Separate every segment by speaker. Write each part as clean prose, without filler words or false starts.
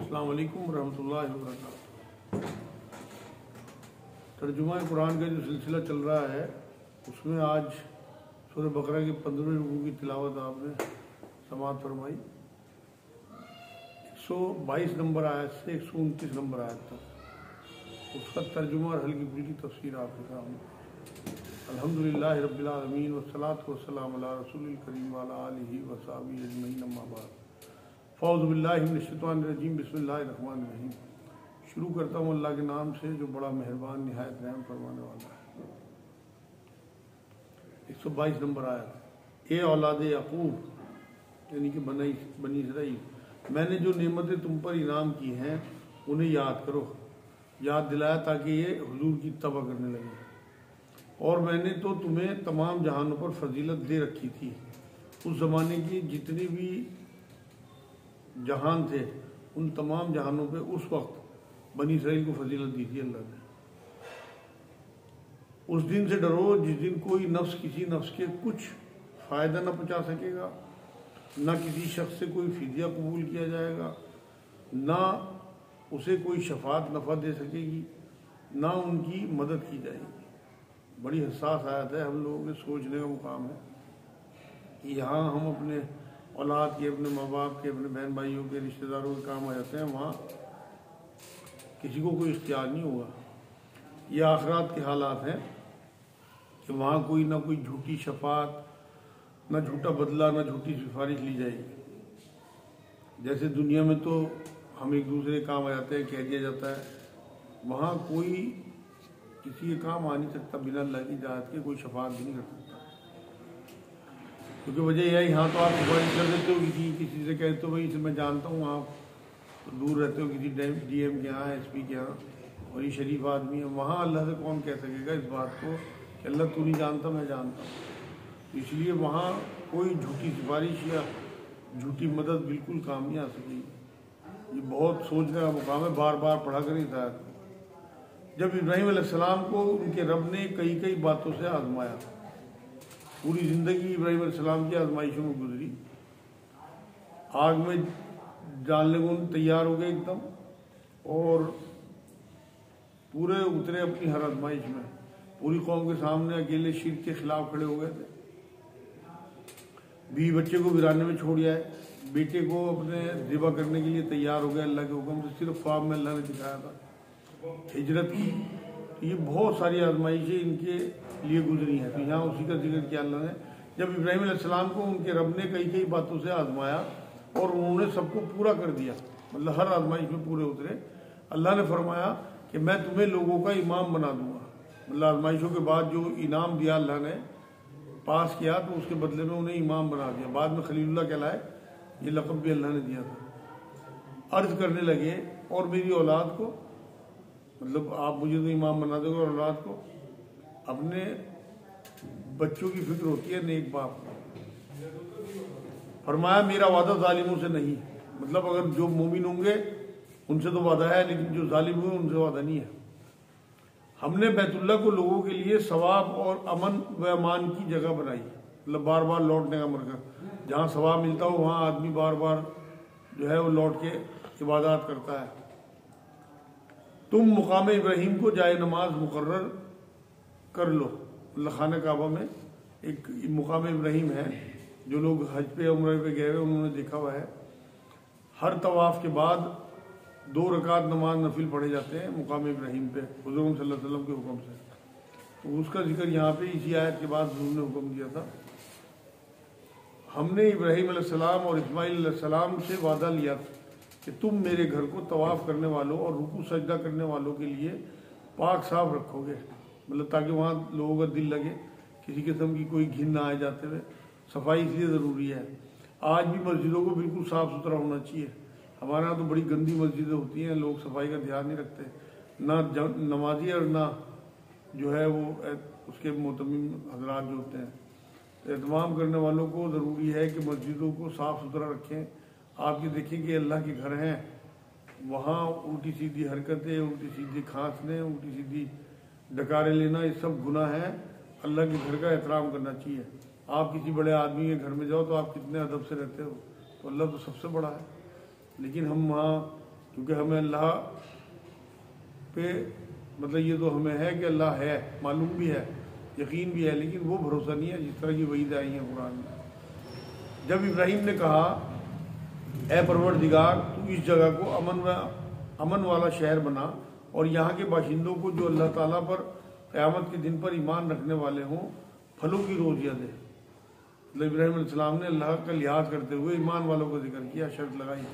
Speaker 1: अस्सलाम वालेकुम रहमतुल्लाहि व बरकातुहू। तर्जुमा कुरान का जो सिलसिला चल रहा है उसमें आज सूरह बकरा के 15वें रुकू की तिलावत आपने समाअत फरमाई। 122 नंबर आयत से 129 नंबर आयत तक उसका तर्जुमा और हल्की फुल्की तफसीर आपके सामने। अल्हम्दुलिल्लाह रब्बिल आलमीन वस्सलातु वस्सलामु अला रसूलिल करीम व अला आलिहि व सहाबिहि अजमईन अम्मा बाद। फ़ौज़ु बिल्लाहि मिनश शैतानिर रजीम बिस्मिल्लाहिर रहमानिर रहीम। शुरू करता हूँ अल्लाह के नाम से जो बड़ा मेहरबान निहायत रहम फरमाने वाला है। 122 नंबर आयत। ए औलाद याकूब यानी कि बनी इसराइल, मैंने जो नेमतें तुम पर इनाम की हैं उन्हें याद करो, याद दिलाया ताकि ये हुजूर की तबा करने लगे। और मैंने तो तुम्हें तमाम जहानों पर फजीलत दे रखी थी। उस ज़माने की जितने भी जहान थे उन तमाम जहानों पे उस वक्त बनी इसराइल को फजीलत दी थी अल्लाह ने। उस दिन से डरो जिस दिन कोई नफ्स किसी नफ्स के कुछ फ़ायदा न पहुँचा सकेगा, न किसी शख्स से कोई फिदिया कबूल किया जाएगा, न उसे कोई शफात नफ़ा दे सकेगी, न उनकी मदद की जाएगी। बड़ी हसास आयत है, हम लोगों के सोचने का मुकाम है कि यहाँ हम अपने औलाद के, अपने माँ बाप के, अपने बहन भाइयों के, रिश्तेदारों के काम आ जाते हैं, वहाँ किसी को कोई इख्तियार नहीं होगा। ये आखिरात के हालात हैं कि वहाँ कोई ना कोई झूठी शफात, ना झूठा बदला, ना झूठी सिफारिश ली जाएगी। जैसे दुनिया में तो हम एक दूसरे काम आ जाते हैं, कह दिया जाता है, वहाँ कोई किसी के काम आ नहीं सकता बिना अल्लाह की इजाज़त के, कोई शफात भी नहीं कर सकता। क्योंकि वजह यह है, यहाँ तो आप सिफारिश कर देते हो, किसी से कहते हो भाई इसे मैं जानता हूँ, आप तो दूर रहते हो किसी DM के यहाँ, SP के यहाँ, और ये शरीफ आदमी है। वहाँ अल्लाह से कौन कह सकेगा इस बात को कि अल्लाह तू नहीं जानता, मैं जानता हूँ। इसलिए वहाँ कोई झूठी सिफारिश या झूठी मदद बिल्कुल काम नहीं आ सकेगी। ये बहुत सोचने का मुकाम है, बार बार पढ़ा करें हिदायत को। जब इब्राहीम अलैहिस्सलाम को उनके रब ने कई कई बातों से आजमाया, पूरी ज़िंदगी इब्राहीम अलैहिस्सलाम की आजमाइशों में गुजरी, आग में डालने को तैयार हो गए एकदम, और पूरे उतरे अपनी हर आजमाइश में, पूरी कौम के सामने अकेले शिर्क के खिलाफ खड़े हो गए थे। बीवी बच्चे को वीराने में छोड़ आए, बेटे को अपने ज़िबा करने के लिए तैयार हो गए अल्लाह के हुक्म से, सिर्फ ख्वाब में अल्लाह ने दिखाया था। हिजरत की, ये बहुत सारी आजमाइशें इनके लिए गुजरी हैं। तो यहाँ उसी का जिक्र किया अल्लाह ने, जब इब्राहीम अलैहिस्सलाम को उनके रब ने कई कई बातों से आजमाया और उन्होंने सबको पूरा कर दिया, मतलब हर आजमाइश में पूरे उतरे। अल्लाह ने फरमाया कि मैं तुम्हें लोगों का इमाम बना दूंगा। मतलब आजमाइशों के बाद जो इनाम दिया अल्लाह ने, पास किया, तो उसके बदले में उन्हें इमाम बना दिया। बाद में खलीलुल्लाह कहलाए, ये लक़ब भी अल्लाह ने दिया था। अर्ज करने लगे और मेरी औलाद को, मतलब आप मुझे तो इमाम बना दोगे, और औलाद को, अपने बच्चों की फिक्र होती है नेक बाप को। फरमाया मेरा वादा जालिमों से नहीं, मतलब अगर जो मोमिन होंगे उनसे तो वादा है, लेकिन जो जालिम हुए उनसे वादा नहीं है। हमने बैतुल्लाह को लोगों के लिए सवाब और अमन व अमान की जगह बनाई, मतलब बार बार लौटने का मरकज़, जहाँ सवाब मिलता हो वहाँ आदमी बार बार जो है वो लौट के इबादत करता है। तुम मुकाम इब्राहीम को जाए नमाज मुकर्रर कर लो। मतलब खाना काबा में एक मुकाम इब्राहीम है, जो लोग हज पे उम्र पे गए हुए उन्होंने देखा हुआ है। हर तवाफ़ के बाद 2 रकात नमाज नफिल पढ़े जाते हैं मुकाम इब्राहीम पे, हुज़ूर सल्लल्लाहु अलैहि वसल्लम के हुक्म से। तो उसका जिक्र यहाँ पे इसी आयत के बाद हुज़ूर ने हुक्म दिया था। हमने इब्राहीम अलैहिस्सलाम और इस्माइल अलैहिस्सलाम से वादा लिया कि तुम मेरे घर को तवाफ़ करने वालों और रुकू सजदा करने वालों के लिए पाक साफ रखोगे, मतलब ताकि वहाँ लोगों का दिल लगे, किसी किस्म की कोई घिन ना आए जाते हुए। सफाई इसलिए ज़रूरी है। आज भी मस्जिदों को बिल्कुल साफ़ सुथरा होना चाहिए। हमारे यहाँ तो बड़ी गंदी मस्जिदें होती हैं, लोग सफाई का ध्यान नहीं रखते, ना नमाजी और ना जो है वो उसके मोतमिम हजरात जो होते हैं। एहतमाम करने वालों को ज़रूरी है कि मस्जिदों को साफ़ सुथरा रखें। आप ये देखें कि अल्लाह के घर हैं, वहाँ उल्टी सीधी हरकतें, उल्टी सीधी खांसने, उल्टी सीधी डकारे लेना, ये सब गुनाह है। अल्लाह के घर का एहतराम करना चाहिए। आप किसी बड़े आदमी के घर में जाओ तो आप कितने अदब से रहते हो, तो अल्लाह तो सबसे बड़ा है। लेकिन हम वहाँ, क्योंकि हमें अल्लाह पे मतलब ये तो हमें है कि अल्लाह है, मालूम भी है, यकीन भी है, लेकिन वो भरोसा नहीं है जिस तरह की वहीद आई हैं कुरान में। जब इब्राहीम ने कहा ए परवरदिगार, तू इस जगह को अमन वाला शहर बना और यहाँ के बाशिंदों को जो अल्लाह ताला पर क़यामत के दिन पर ईमान रखने वाले हों फलों की रोज़ियाँ दे। मतलब इब्राहीम अलैहिस्सलाम ने अल्लाह का लिहाज करते हुए ईमान वालों का जिक्र किया, शर्त लगाई,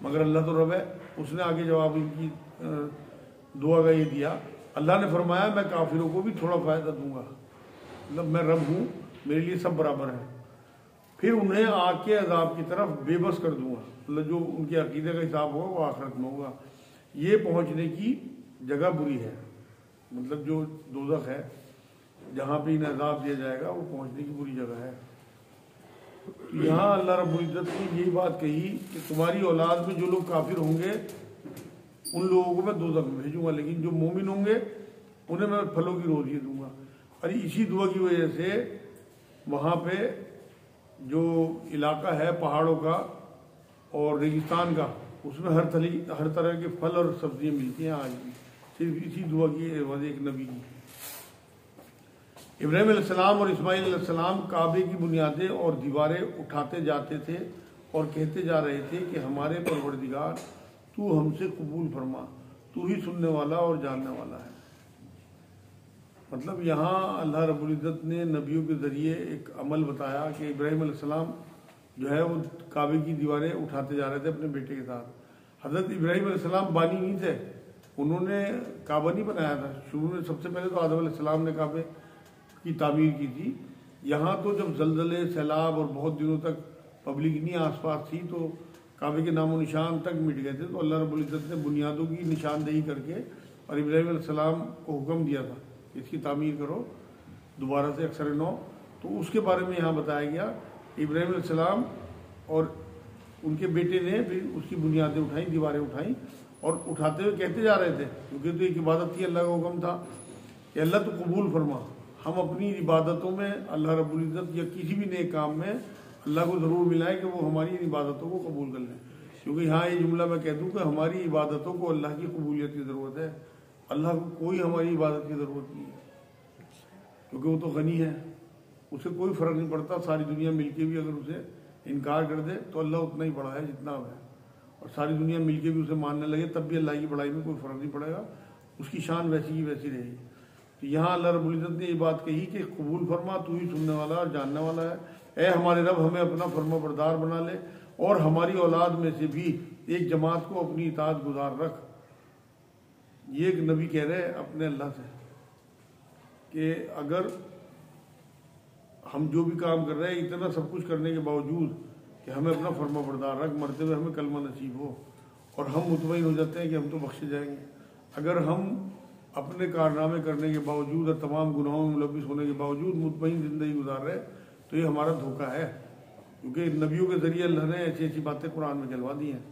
Speaker 1: मगर अल्लाह तो रब है। उसने आगे जवाब इनकी दुआ का ये दिया, अल्लाह ने फरमाया मैं काफिरों को भी थोड़ा फ़ायदा दूंगा, मतलब मैं रब हूँ, मेरे लिए सब बराबर है। फिर उन्हें आग के अजाब की तरफ बेबस कर दूंगा, मतलब जो उनके अकीदे का हिसाब होगा वो आखिरत में होगा। ये पहुँचने की जगह बुरी है, मतलब जो दोज़ख है जहाँ पे इन्हें अजाब दिया जाएगा वो पहुँचने की बुरी जगह है। यहाँ अल्लाह रब्बुल इज़्ज़त ने यही बात कही कि तुम्हारी औलाद में जो लोग काफिर होंगे उन लोगों को मैं दोज़ख में भेजूंगा, लेकिन जो मोमिन होंगे उन्हें मैं फलों की रोज़ी दूंगा। और इसी दुआ की वजह से वहाँ पे जो इलाका है पहाड़ों का और रेगिस्तान का, उसमें हर तरह के फल और सब्जियाँ मिलती हैं आज भी, सिर्फ इसी दुआ की एवज़ एक नबी की। इब्राहीम अलैहिस्सलाम और इस्माइल अलैहिस्सलाम काबे की बुनियादें और दीवारें उठाते जाते थे और कहते जा रहे थे कि हमारे परवरदिगार तू हमसे कबूल फरमा, तू ही सुनने वाला और जानने वाला है। मतलब यहाँ अल्लाह रब्बुल इज़्ज़त ने नबियों के ज़रिए एक अमल बताया कि इब्राहीम अलैहिस्सलाम जो है वो काबे की दीवारें उठाते जा रहे थे अपने बेटे के साथ। हज़रत इब्राहीम अलैहिस्सलाम बानी नहीं थे, उन्होंने काबा नहीं बनाया था। शुरू में सबसे पहले तो आदम अलैहिस्सलाम ने काबे की तामीर की थी। यहाँ तो जब जलजले, सैलाब और बहुत दिनों तक पब्लिक नहीं आसपास थी तो काबे के नामो निशान तक मिट गए थे। तो अल्लाह रब्बुल इज़्ज़त ने बुनियादों की निशानदेही करके और इब्राहीम अलैहिस्सलाम को हुक्म दिया था इसकी तामीर करो दोबारा से अक्सर नौ। तो उसके बारे में यहाँ बताया गया। इब्राहीम अलैहिस्सलाम और उनके बेटे ने फिर उसकी बुनियादें उठाई, दीवारें उठाई और उठाते हुए कहते जा रहे थे, क्योंकि तो एक इबादत थी, अल्लाह का हुक्म था कि अल्लाह तो कबूल फरमा। हम अपनी इबादतों में अल्लाह रब्बुल इज़्ज़त या किसी भी नए काम में अल्लाह को ज़रूर मिलाए कि वो हमारी इबादतों को कबूल कर लें। क्योंकि यहाँ ये जुमला मैं कह दूँ कि हमारी इबादतों को अल्लाह की कबूलियत की ज़रूरत है, अल्लाह को कोई हमारी इबादत की ज़रूरत नहीं है, क्योंकि वो तो गनी है, उसे कोई फ़र्क नहीं पड़ता। सारी दुनिया मिलके भी अगर उसे इनकार कर दे तो अल्लाह उतना ही बड़ा है जितना अब है, और सारी दुनिया मिलके भी उसे मानने लगे तब भी अल्लाह की बड़ाई में कोई फ़र्क नहीं पड़ेगा, उसकी शान वैसी की वैसी रहेगी। तो यहाँ अल्लाह रब्बुल इज़्ज़त ने ये बात कही कि कबूल फरमा, तू ही सुनने वाला और जानने वाला है। ए हमारे रब, हमें अपना फरमा बरदार बना ले और हमारी औलाद में से भी एक जमात को अपनी इताअत गुजार रख। ये एक नबी कह रहे हैं अपने अल्लाह से कि अगर हम जो भी काम कर रहे हैं, इतना सब कुछ करने के बावजूद कि हमें अपना फरमा बरदार रख, मरते हुए हमें कलमा नसीब हो और हम मुतमईन हो जाते हैं कि हम तो बख्शे जाएंगे। अगर हम अपने कारनामे करने के बावजूद और तमाम गुनाहों में मुलविस होने के बावजूद मुतमईन ज़िंदगी गुजार रहे तो ये हमारा धोखा है, क्योंकि नबियों के ज़रिए अल्लाह ने ऐसी ऐसी बातें कुरान में कहलवा दी हैं।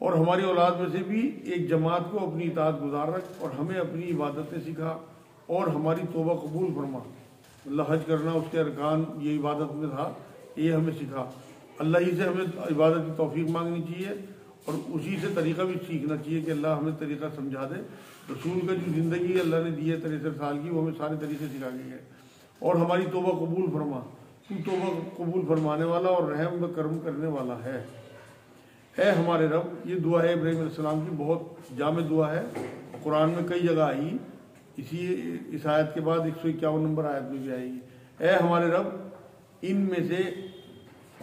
Speaker 1: और हमारी औलाद में से भी एक जमात को अपनी इताअत गुजार रख और हमें अपनी इबादतें सिखा और हमारी तौबा कबूल फरमा। अल्लाह हज करना उसके अरकान ये इबादत में था, ये हमें सिखा। अल्लाह ही से हमें इबादत की तौफीक मांगनी चाहिए और उसी से तरीक़ा भी सीखना चाहिए कि अल्लाह हमें तरीक़ा समझा दे। रसूल का जो ज़िंदगी अल्लाह ने दी है 63 साल की, वो हमें सारे तरीक़े सिखा गई है। और हमारी तौबा कबूल फरमा, तू तौबा कबूल फरमाने वाला और रहम व करम करने वाला है। ए हमारे रब, ये दुआ है इब्राहीम अलैहिस्सलाम की, बहुत जामे दुआ है, कुरान में कई जगह आई, इस आयत के बाद 151 नंबर आयत में भी आएगी। ए हमारे रब,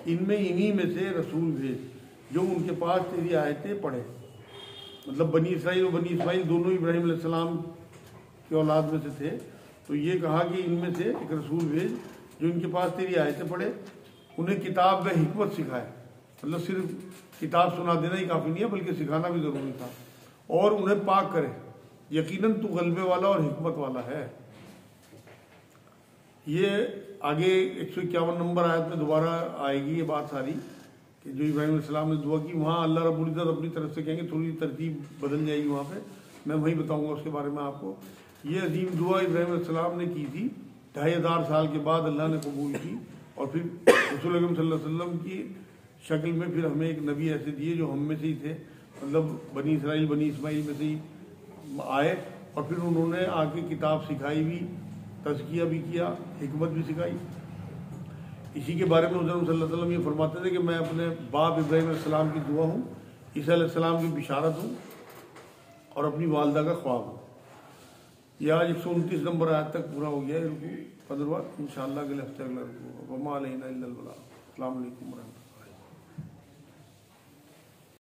Speaker 1: इन्हीं में से रसूल भेज जो उनके पास तेरी आयतें पढ़े। मतलब बनी इसराइल और बनी इस्माइल दोनों इब्राहीम अलैहिस्सलाम के औलाद में से थे, तो ये कहा कि इनमें से एक रसूल भेज जो इनके पास तेरी आयतें पढ़े, उन्हें किताब व हिकमत सिखाए। मतलब सिर्फ किताब सुना देना ही काफ़ी नहीं है, बल्कि सिखाना भी ज़रूरी था। और उन्हें पाक करे, यकीनन तू गलबे वाला और हिकमत वाला है। ये आगे 151 नंबर आयत में दोबारा आएगी ये बात सारी कि जो इब्राहीम अलैहिस्सलाम ने दुआ की, वहाँ अल्लाह रब्बुल इज़्ज़त अपनी तरफ से कहेंगे, थोड़ी तरतीब बदल जाएगी वहाँ पे, मैं वहीं बताऊँगा उसके बारे में आपको। ये अजीम दुआ इब्राहीम अलैहिस्सलाम ने की थी, 2500 साल के बाद अल्लाह ने कबूल की। और फिर रसूल अकरम सल्लल्लाहु अलैहि वसल्लम की शक्ल में फिर हमें एक नबी ऐसे दिए जो हम में से ही थे, मतलब बनी इसराइल बनी इस्माइल में से ही आए, और फिर उन्होंने आके किताब सिखाई भी, तज़किया भी किया, हिकमत भी सिखाई। इसी के बारे में हुज़ूर सल्लल्लाहु अलैहि वसल्लम ये फरमाते थे कि मैं अपने बाप इब्राहीम अलैहिस्सलाम की दुआ हूँ, ईसा अलैहिस्सलाम की बिशारत हूँ और अपनी वालदा का ख्वाब हूँ। ये आज 129 नंबर आयत तक पूरा हो गया है रुकू 15वां। इंशाअल्लाह अगले हफ्ते अगला रुकू। वमा अलैना इल्लल बलाग। अस्सलामु अलैकुम।